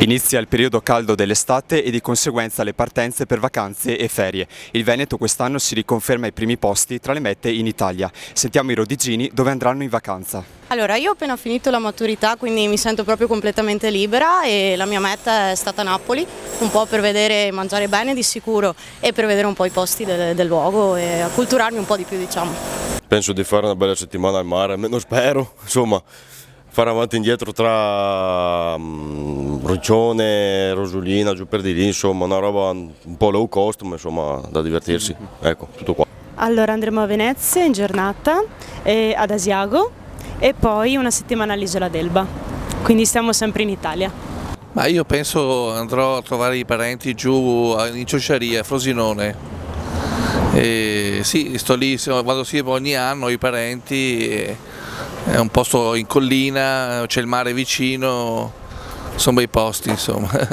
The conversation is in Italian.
Inizia il periodo caldo dell'estate e di conseguenza le partenze per vacanze e ferie. Il Veneto quest'anno si riconferma ai primi posti tra le mete in Italia. Sentiamo i rodiggini dove andranno in vacanza. Allora, io ho appena finito la maturità, quindi mi sento proprio completamente libera e la mia meta è stata Napoli, un po' per vedere e mangiare bene di sicuro e per vedere un po' i posti del luogo e acculturarmi un po' di più, diciamo. Penso di fare una bella settimana al mare, almeno spero, insomma, fare avanti e indietro tra Roccione, Rosulina, giù per di lì, insomma, una roba un po' low cost, ma insomma da divertirsi, ecco, tutto qua. Allora andremo a Venezia in giornata, ad Asiago e poi una settimana all'Isola d'Elba, quindi stiamo sempre in Italia. Ma io penso andrò a trovare i parenti giù in Ciociaria, Frosinone. Sì, sto lì, vado ogni anno, ho i parenti, è un posto in collina, c'è il mare vicino, sono bei posti insomma.